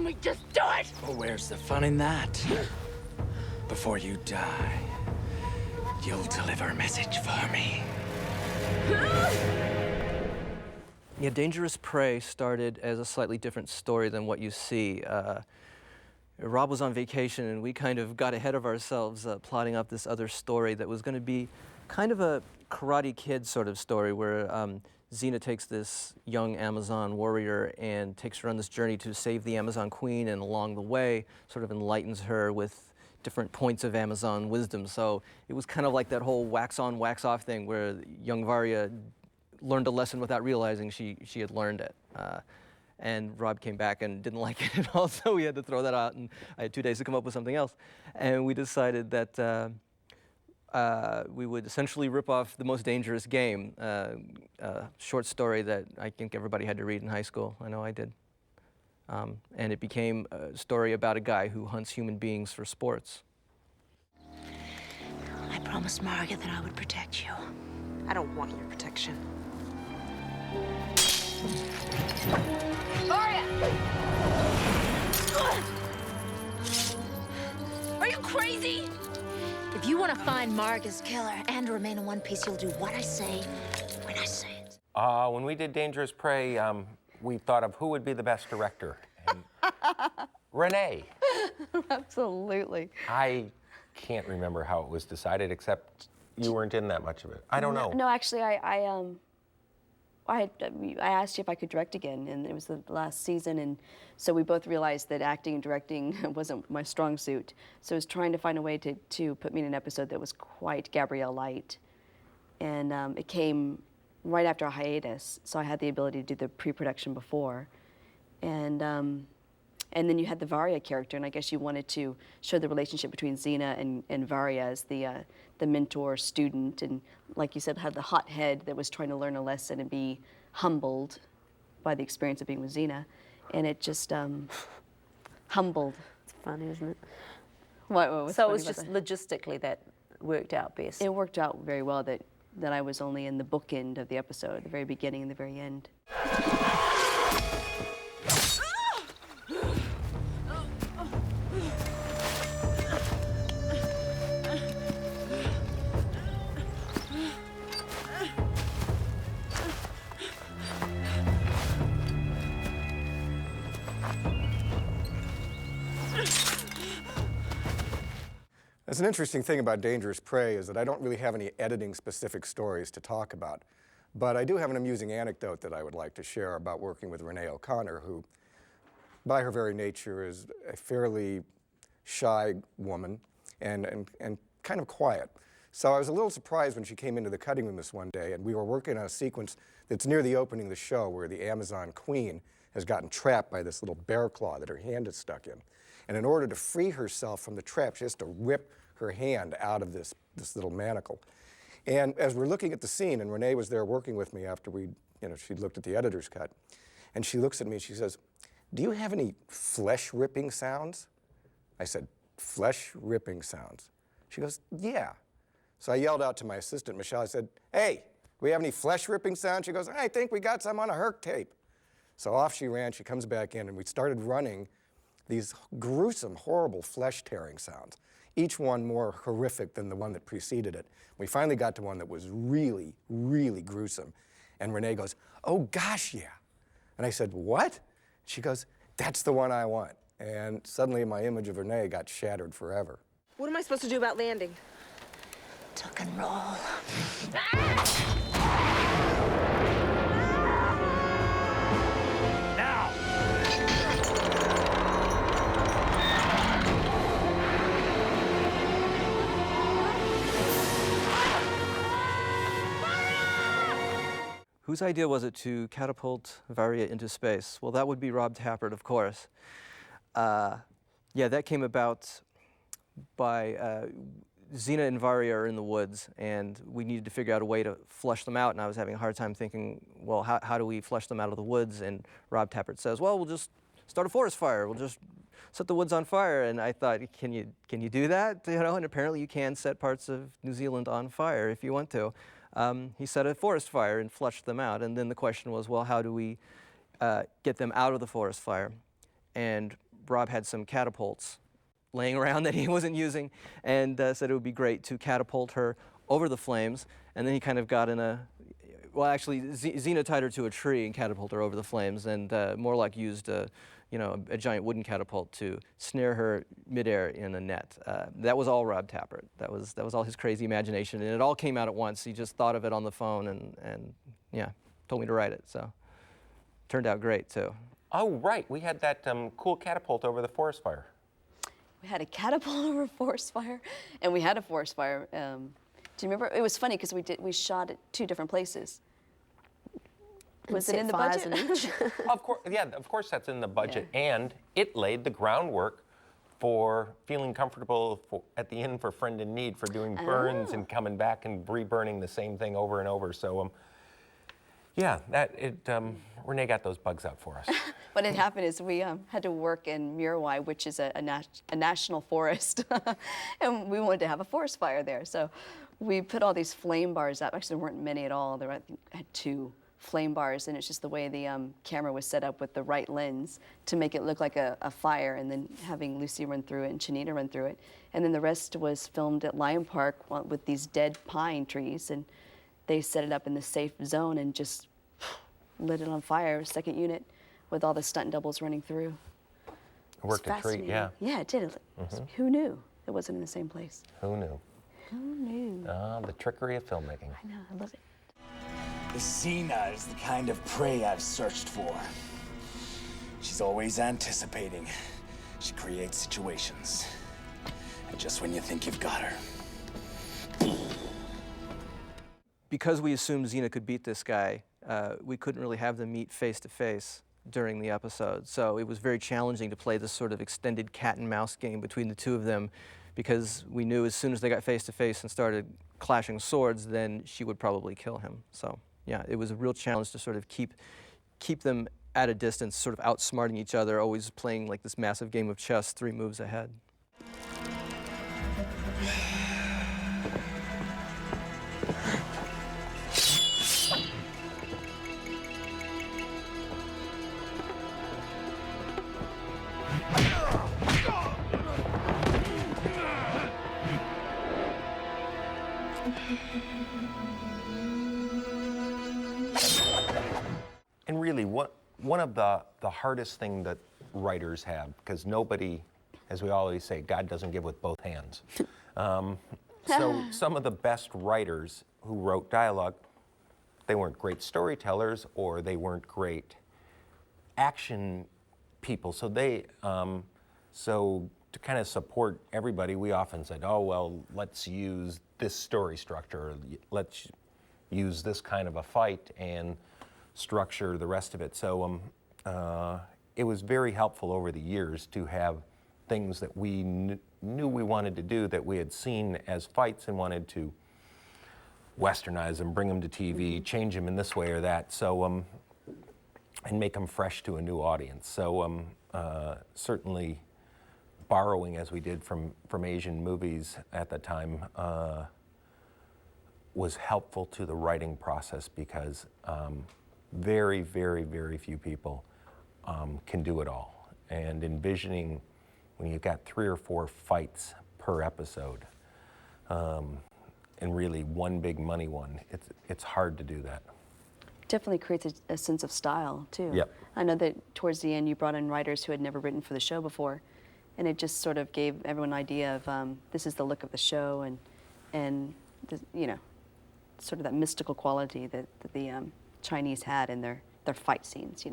can we just do it? Well, where's the fun in that? Before you die, you'll deliver a message for me. Yeah, Dangerous Prey started as a slightly different story than what you see. Rob was on vacation, and we kind of got ahead of ourselves plotting up this other story that was going to be kind of a Karate Kid sort of story where Xena takes this young Amazon warrior and takes her on this journey to save the Amazon Queen, and along the way sort of enlightens her with different points of Amazon wisdom. So it was kind of like that whole wax on, wax off thing where young Varya learned a lesson without realizing she had learned it. And Rob came back and didn't like it at all, so we had to throw that out, and I had 2 days to come up with something else. And we decided that we would essentially rip off The Most Dangerous Game, a short story that I think everybody had to read in high school. I know I did. And it became a story about a guy who hunts human beings for sports. I promised Margaret that I would protect you. I don't want your protection. Varya! Are you crazy? If you want to find Margaret's killer and remain in one piece, you'll do what I say when I say it. When we did Dangerous Prey, we thought of who would be the best director. And Renee. Absolutely. I can't remember how it was decided, except you weren't in that much of it. I don't know. No, actually, I asked you if I could direct again, and it was the last season, and so we both realized that acting and directing wasn't my strong suit. So I was trying to find a way to put me in an episode that was quite Gabrielle-light, and it came right after a hiatus, so I had the ability to do the pre-production before, and then you had the Varya character, and I guess you wanted to show the relationship between Xena and Varya as the mentor-student, and like you said, had the hot head that was trying to learn a lesson and be humbled by the experience of being with Xena, and it just humbled. It's funny, isn't it? What was so funny it was about just that? logistically that worked out best. It worked out very well that I was only in the bookend of the episode, the very beginning and the very end. That's an interesting thing about Dangerous Prey is that I don't really have any editing-specific stories to talk about. But I do have an amusing anecdote that I would like to share about working with Renee O'Connor, who, by her very nature, is a fairly shy woman and kind of quiet. So I was a little surprised when she came into the cutting room this one day, and we were working on a sequence that's near the opening of the show where the Amazon Queen has gotten trapped by this little bear claw that her hand is stuck in. And in order to free herself from the trap, she has to rip her hand out of this little manacle. And as we're looking at the scene, and Renee was there working with me after she'd looked at the editor's cut, and she looks at me and she says, "Do you have any flesh-ripping sounds?" I said, "Flesh-ripping sounds?" She goes, "Yeah." So I yelled out to my assistant, Michelle, I said, "Hey, do we have any flesh-ripping sounds?" She goes, "I think we got some on a Herc tape." So off she ran, she comes back in, and we started running these gruesome, horrible flesh-tearing sounds, each one more horrific than the one that preceded it. We finally got to one that was really, really gruesome. And Renee goes, "Oh, gosh, yeah." And I said, "What?" She goes, "That's the one I want." And suddenly my image of Renee got shattered forever. What am I supposed to do about landing? Tuck and roll. Whose idea was it to catapult Varya into space? Well, that would be Rob Tappert, of course. Yeah, that came about by Xena and Varya are in the woods, and we needed to figure out a way to flush them out, and I was having a hard time thinking, well, how do we flush them out of the woods? And Rob Tappert says, well, we'll just start a forest fire. We'll just set the woods on fire. And I thought, can you do that? And apparently you can set parts of New Zealand on fire if you want to. He set a forest fire and flushed them out. And then the question was, well, how do we get them out of the forest fire? And Rob had some catapults laying around that he wasn't using, and said it would be great to catapult her over the flames. And then he kind of got in a, well, actually, Xena tied her to a tree and catapulted her over the flames, and Morlock used a giant wooden catapult to snare her midair in a net. That was all Rob Tappert. That was all his crazy imagination, and it all came out at once. He just thought of it on the phone, and yeah, told me to write it. So turned out great too. Oh, right. We had that cool catapult over the forest fire. We had a catapult over a forest fire, and we had a forest fire. Do you remember? It was funny because we shot at 2 different places. Was it in the budget? Of course, yeah. Of course, that's in the budget, and it laid the groundwork for feeling comfortable at the inn for Friend in Need, for doing burns and coming back and reburning the same thing over and over. So, yeah, Renee got those bugs out for us. What had happened is we had to work in Muriwai, which is a national forest, and we wanted to have a forest fire there. So we put all these flame bars up. Actually, there weren't many at all. There were, I think, I had 2 flame bars, and it's just the way the camera was set up with the right lens to make it look like a fire, and then having Lucy run through it and Chanita run through it. And then the rest was filmed at Lion Park with these dead pine trees, and they set it up in the safe zone and just lit it on fire, second unit, with all the stunt doubles running through. It worked a treat, yeah. Yeah, it did. Who knew it wasn't in the same place? Who knew? Who knew? The trickery of filmmaking. I know, I love it. The Xena is the kind of prey I've searched for. She's always anticipating. She creates situations. And just when you think you've got her. Because we assumed Xena could beat this guy, we couldn't really have them meet face to face during the episode. So it was very challenging to play this sort of extended cat and mouse game between the 2 of them, because we knew as soon as they got face to face and started clashing swords, then she would probably kill him. So yeah, it was a real challenge to sort of keep them at a distance, sort of outsmarting each other, always playing like this massive game of chess 3 moves ahead. And really, one of the hardest thing that writers have, because nobody, as we always say, God doesn't give with both hands. So some of the best writers who wrote dialogue, they weren't great storytellers, or they weren't great action people. So so to kind of support everybody, we often said, oh, well, let's use this story structure. Let's use this kind of a fight and structure the rest of it. So it was very helpful over the years to have things that we knew we wanted to do, that we had seen as fights and wanted to westernize them, bring them to TV, change them in this way or that, so and make them fresh to a new audience. So certainly borrowing, as we did from Asian movies at the time, was helpful to the writing process, because very, very, very few people can do it all. And envisioning when you've got 3 or 4 fights per episode, and really one big money one, it's hard to do that. Definitely creates a sense of style, too. Yep. I know that towards the end you brought in writers who had never written for the show before, and it just sort of gave everyone an idea of this is the look of the show, and the, sort of that mystical quality that the Chinese had in their fight scenes,